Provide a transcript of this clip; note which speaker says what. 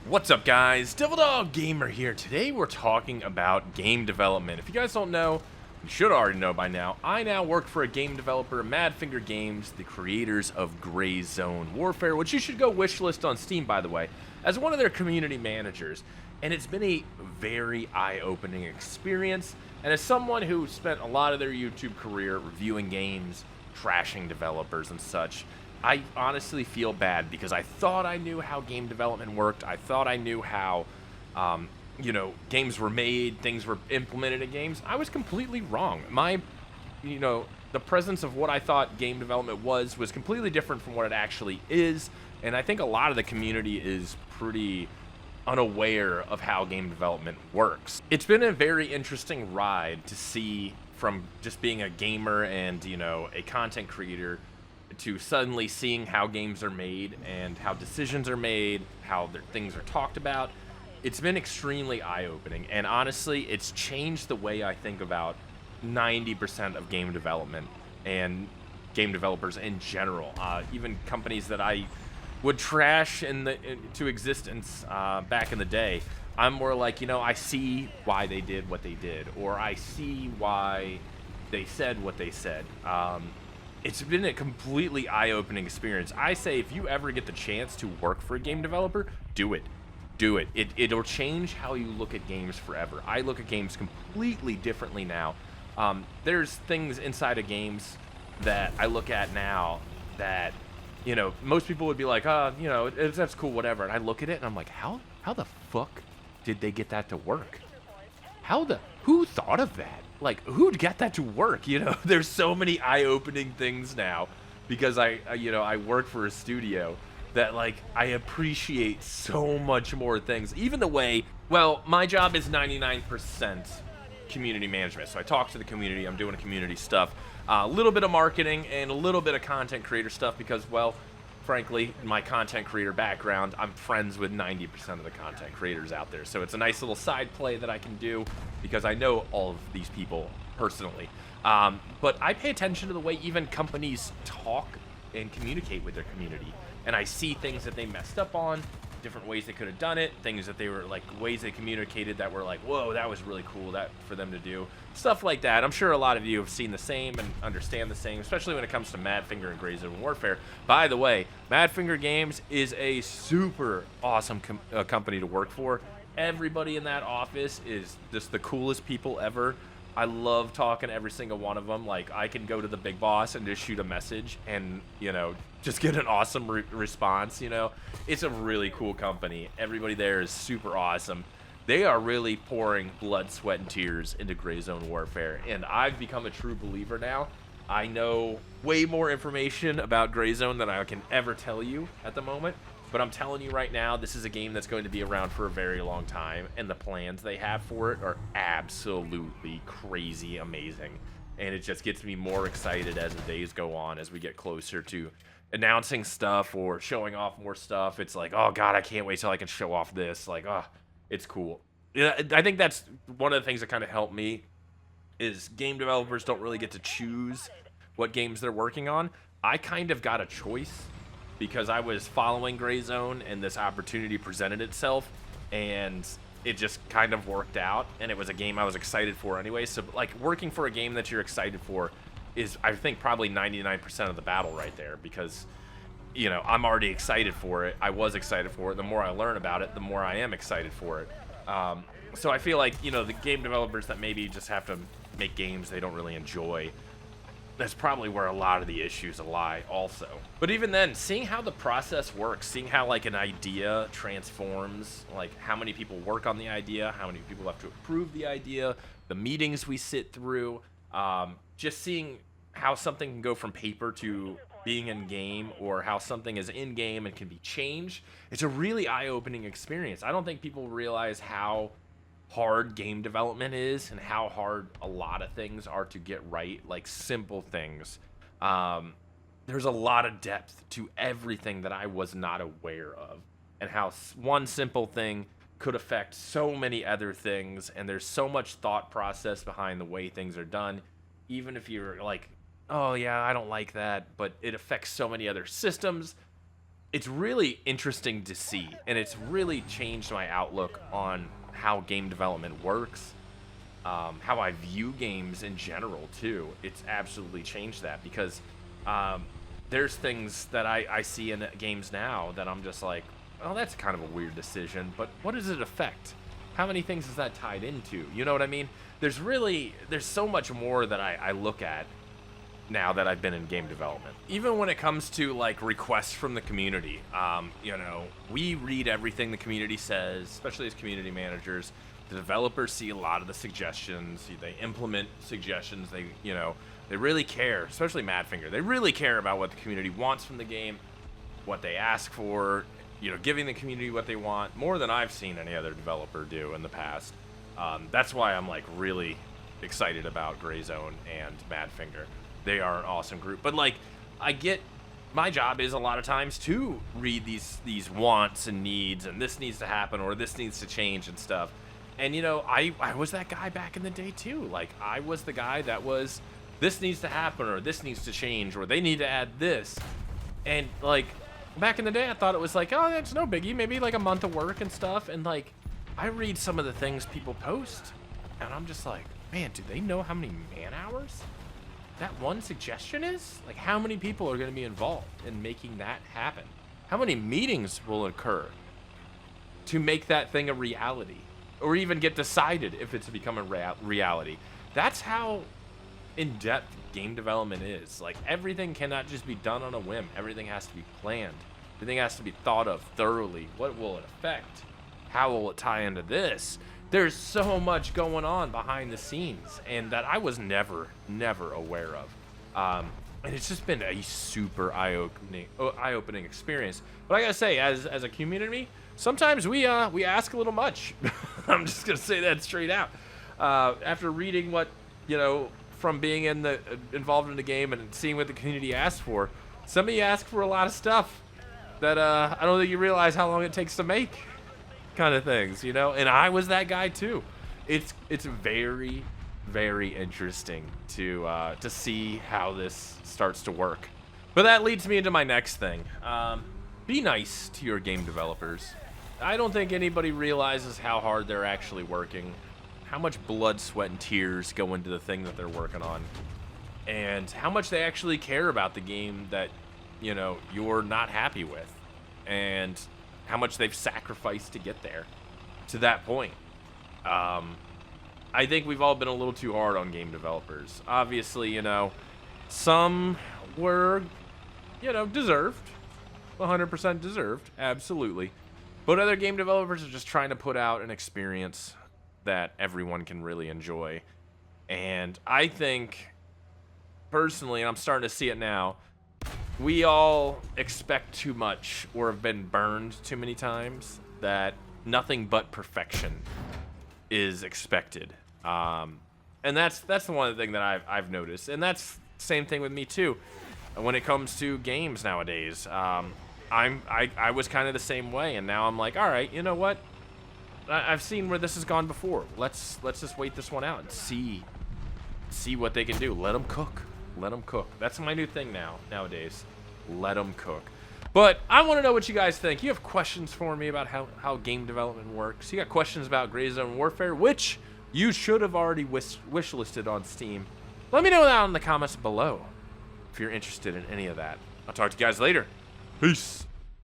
Speaker 1: What's up, guys? Devil Dog Gamer here. Today we're talking about game development. If you guys don't know, you should already know by now, I now work for a game developer, Madfinger Games, the creators of Gray Zone Warfare, which you should go wishlist on Steam, by the way, as one of their community managers. And it's been a very eye-opening experience. And as someone who spent a lot of their YouTube career reviewing games, trashing developers and such, I honestly feel bad because I thought I knew how game development worked. I thought I knew how, games were made, things were implemented in games. I was completely wrong. The presence of what I thought game development was completely different from what it actually is. And I think a lot of the community is pretty unaware of how game development works. It's been a very interesting ride to see from just being a gamer and, a content creator to suddenly seeing how games are made and how decisions are made, how things are talked about. It's been extremely eye-opening, and honestly, it's changed the way I think about 90% of game development and game developers in general. Even companies that I would trash into existence back in the day, I'm more like, I see why they did what they did, or I see why they said what they said. It's been a completely eye-opening experience. I say if you ever get the chance to work for a game developer, do it. Do it. It'll change how you look at games forever. I look at games completely differently now. There's things inside of games that I look at now that, most people would be like, that's cool, whatever. And I look at it and I'm like, how the fuck did they get that to work? Who thought of that? Like, who'd get that to work? There's so many eye-opening things now because I work for a studio that, like, I appreciate so much more things. Even the way, my job is 99% community management. So I talk to the community, I'm doing community stuff, a little bit of marketing and a little bit of content creator stuff because, frankly, my content creator background, I'm friends with 90% of the content creators out there. So it's a nice little side play that I can do because I know all of these people personally. But I pay attention to the way even companies talk and communicate with their community. And I see things that they messed up on, different ways they could have done it, things that they were like, ways they communicated that were like, whoa, that was really cool for them to do. Stuff like that. I'm sure a lot of you have seen the same and understand the same, especially when it comes to Madfinger and Gray Zone Warfare. By the way, Madfinger Games is a super awesome company to work for. Everybody in that office is just the coolest people ever. I love talking to every single one of them. Like, I can go to the big boss and just shoot a message and, just get an awesome response, It's a really cool company. Everybody there is super awesome. They are really pouring blood, sweat, and tears into Gray Zone Warfare, and I've become a true believer now. I know way more information about Gray Zone than I can ever tell you at the moment, but I'm telling you right now, this is a game that's going to be around for a very long time, and the plans they have for it are absolutely crazy amazing. And it just gets me more excited as the days go on, as we get closer to announcing stuff or showing off more stuff. It's like, oh god, I can't wait till I can show off this. Like, it's cool. Yeah, I think that's one of the things that kind of helped me is game developers don't really get to choose what games they're working on. I kind of got a choice because I was following Gray Zone and this opportunity presented itself, and it just kind of worked out, and it was a game I was excited for anyway. So, like, working for a game that you're excited for is, I think, probably 99% of the battle right there because, I'm already excited for it. I was excited for it. The more I learn about it, the more I am excited for it. So I feel like, the game developers that maybe just have to make games they don't really enjoy, that's probably where a lot of the issues lie also. But even then, seeing how the process works, seeing how, like, an idea transforms, like, how many people work on the idea, how many people have to approve the idea, the meetings we sit through, just seeing how something can go from paper to being in game, or how something is in game and can be changed. It's a really eye-opening experience. I don't think people realize how hard game development is and how hard a lot of things are to get right, like simple things. There's a lot of depth to everything that I was not aware of, and how one simple thing could affect so many other things, and there's so much thought process behind the way things are done, even if you're like, oh yeah, I don't like that, but it affects so many other systems. it's really interesting to see, and it's really changed my outlook on how game development works, how I view games in general too. It's absolutely changed that because there's things that I see in games now that I'm just like, oh, that's kind of a weird decision, but what does it affect? How many things is that tied into? You know what I mean? There's so much more that I look at now that I've been in game development. Even when it comes to like requests from the community, you know, we read everything the community says, especially as community managers. The developers see a lot of the suggestions. They implement suggestions. They really care, especially Madfinger. They really care about what the community wants from the game, what they ask for, you know, giving the community what they want, more than I've seen any other developer do in the past. That's why I'm like really excited about Gray Zone and Madfinger. They are an awesome group. But like, my job is a lot of times to read these wants and needs, and this needs to happen or this needs to change and stuff. And you know, I was that guy back in the day too. Like, I was the guy that was, this needs to happen or this needs to change or they need to add this. And like, back in the day, I thought it was like, oh, it's no biggie, maybe like a month of work and stuff. And like, I read some of the things people post and I'm just like, man, do they know how many man hours that one suggestion is? Like, how many people are going to be involved in making that happen? How many meetings will occur to make that thing a reality, or even get decided if it's to become a reality? That's how in-depth game development is. Like, everything cannot just be done on a whim. Everything has to be planned. Everything has to be thought of thoroughly. What will it affect? How will it tie into this? There's so much going on behind the scenes, and that I was never aware of. And it's just been a super eye-opening experience. But I gotta say, as a community, sometimes we ask a little much. I'm just gonna say that straight out. After reading what, you know, from being involved in the game and seeing what the community asks for, some of you ask for a lot of stuff that I don't think you realize how long it takes to make. Kind of things, you know, and I was that guy too. It's very, very interesting to see how this starts to work. But that leads me into my next thing. Be nice to your game developers. I don't think anybody realizes how hard they're actually working, how much blood, sweat, and tears go into the thing that they're working on, and how much they actually care about the game that, you know, you're not happy with, and how much they've sacrificed to get there, to that point. I think we've all been a little too hard on game developers. Obviously, you know, some were, you know, deserved. 100% deserved, absolutely. But other game developers are just trying to put out an experience that everyone can really enjoy. And I think, personally, and I'm starting to see it now, we all expect too much or have been burned too many times that nothing but perfection is expected. And that's the one thing that I've noticed. And that's the same thing with me too. When it comes to games nowadays, I was kind of the same way, and now I'm like, all right, you know what? I've seen where this has gone before. Let's just wait this one out and see what they can do. Let them cook. Let them cook. That's my new thing nowadays. Let them cook. But I want to know what you guys think. You have questions for me about how game development works. You got questions about Gray Zone Warfare, which you should have already wishlisted on Steam. Let me know that in the comments below if you're interested in any of that. I'll talk to you guys later. Peace.